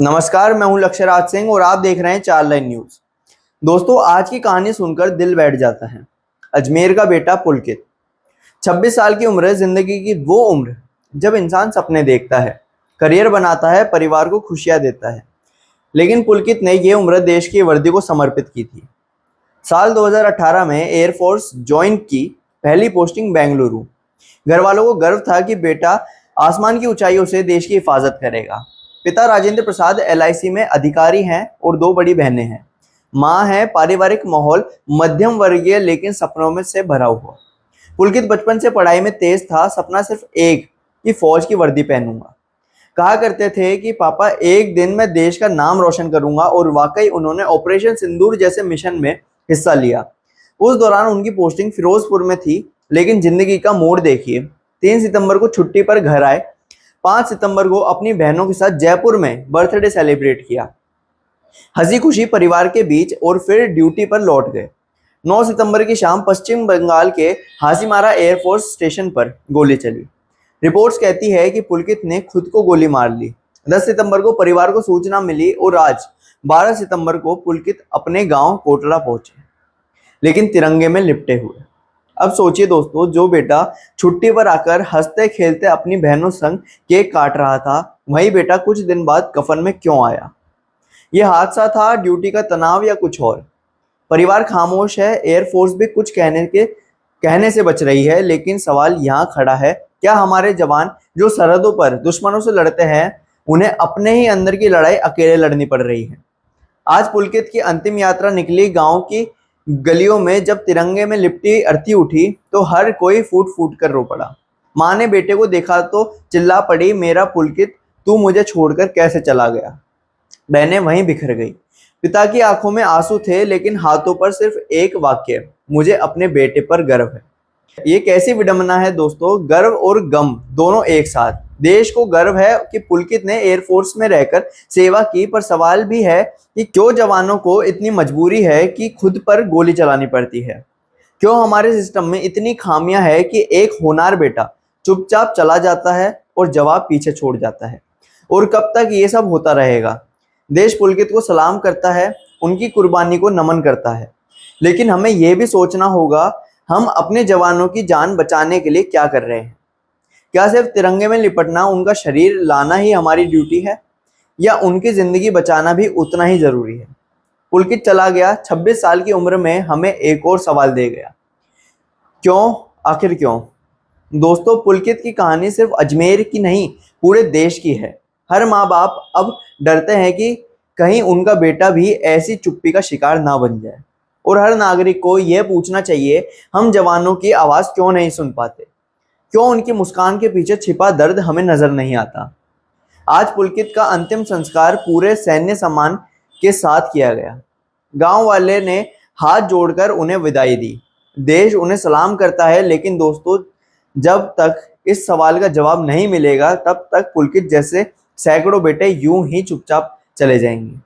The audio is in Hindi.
नमस्कार, मैं हूं लक्ष्यराज सिंह और आप देख रहे हैं चार लाइन न्यूज। दोस्तों, आज की कहानी सुनकर दिल बैठ जाता है। अजमेर का बेटा पुलकित। 26 साल की उम्र जिंदगी की वो उम्र जब इंसान सपने देखता है, करियर बनाता है, परिवार को खुशियां देता है। लेकिन पुलकित ने ये उम्र देश की वर्दी को समर्पित की थी। साल 2018 में एयरफोर्स ज्वाइन की, पहली पोस्टिंग बेंगलुरु। घर वालों को गर्व था कि बेटा आसमान की ऊंचाइयों से देश की हिफाजत करेगा। पिता राजेंद्र प्रसाद एलआईसी में अधिकारी हैं और दो बड़ी बहनें हैं। माँ है। पारिवारिक माहौल मध्यम वर्गीय लेकिन सपनों में से भरा हुआ। पुलकित बचपन से पढ़ाई में तेज था। सपना सिर्फ एक कि फौज की वर्दी पहनूंगा। कहा करते थे कि पापा एक दिन मैं देश का नाम रोशन करूंगा, और वाकई उन्होंने ऑपरेशन सिंदूर जैसे मिशन में हिस्सा लिया। उस दौरान उनकी पोस्टिंग फिरोजपुर में थी, लेकिन जिंदगी का मोड़ देखिए। 3 सितंबर को छुट्टी पर घर आए। 5 सितंबर को अपनी बहनों के साथ जयपुर में बर्थडे सेलिब्रेट किया, हंसी खुशी परिवार के बीच, और फिर ड्यूटी पर लौट गए। 9 सितंबर की शाम पश्चिम बंगाल के हासीमारा एयरफोर्स स्टेशन पर गोली चली। रिपोर्ट्स कहती है कि पुलकित ने खुद को गोली मार ली। 10 सितंबर को परिवार को सूचना मिली और आज 12 सितंबर को पुलकित अपने गांव कोटला पहुंचे, लेकिन तिरंगे में लिपटे हुए। अब सोचिए दोस्तों, जो बेटा छुट्टी पर आकर हंसते खेलते अपनी बहनों संग केक काट रहा था, वही बेटा कुछ दिन बाद कफन में क्यों आया? यह हादसा था, ड्यूटी का तनाव, या कुछ और? परिवार खामोश है, एयरफोर्स भी कुछ कहने से बच रही है, लेकिन सवाल यहाँ खड़ा है, क्या हमारे जवान जो सरहदों पर दुश्मनों से लड़ते हैं, उन्हें अपने ही अंदर की लड़ाई अकेले लड़नी पड़ रही है? आज पुलकित की अंतिम यात्रा निकली गांव की गलियों में। जब तिरंगे में लिपटी अर्थी उठी तो हर कोई फूट फूट कर रो पड़ा। माँ ने बेटे को देखा तो चिल्ला पड़ी, मेरा पुलकित, तू मुझे छोड़कर कैसे चला गया? बहनें वहीं बिखर गई। पिता की आंखों में आंसू थे, लेकिन हाथों पर सिर्फ एक वाक्य, मुझे अपने बेटे पर गर्व है। ये कैसी विडंबना है दोस्तों, गर्व और गम दोनों एक साथ। देश को गर्व है कि पुलकित ने एयरफोर्स में रहकर सेवा की, पर सवाल भी है कि क्यों जवानों को इतनी मजबूरी है कि खुद पर गोली चलानी पड़ती है? क्यों हमारे सिस्टम में इतनी खामियां है कि एक होनहार बेटा चुपचाप चला जाता है और जवाब पीछे छोड़ जाता है? और कब तक ये सब होता रहेगा? देश पुलकित को सलाम करता है, उनकी कुर्बानी को नमन करता है, लेकिन हमें यह भी सोचना होगा, हम अपने जवानों की जान बचाने के लिए क्या कर रहे हैं? क्या सिर्फ तिरंगे में लिपटना, उनका शरीर लाना ही हमारी ड्यूटी है, या उनकी जिंदगी बचाना भी उतना ही जरूरी है? पुलकित चला गया, 26 साल की उम्र में हमें एक और सवाल दे गया, क्यों? आखिर क्यों? दोस्तों, पुलकित की कहानी सिर्फ अजमेर की नहीं, पूरे देश की है। हर माँ बाप अब डरते हैं कि कहीं उनका बेटा भी ऐसी चुप्पी का शिकार ना बन जाए, और हर नागरिक को यह पूछना चाहिए, हम जवानों की आवाज क्यों नहीं सुन पाते? क्यों उनकी मुस्कान के पीछे छिपा दर्द हमें नजर नहीं आता? आज पुलकित का अंतिम संस्कार पूरे सैन्य सम्मान के साथ किया गया। गांव वाले ने हाथ जोड़कर उन्हें विदाई दी। देश उन्हें सलाम करता है, लेकिन दोस्तों, जब तक इस सवाल का जवाब नहीं मिलेगा, तब तक पुलकित जैसे सैकड़ों बेटे यूं ही चुपचाप चले जाएंगे।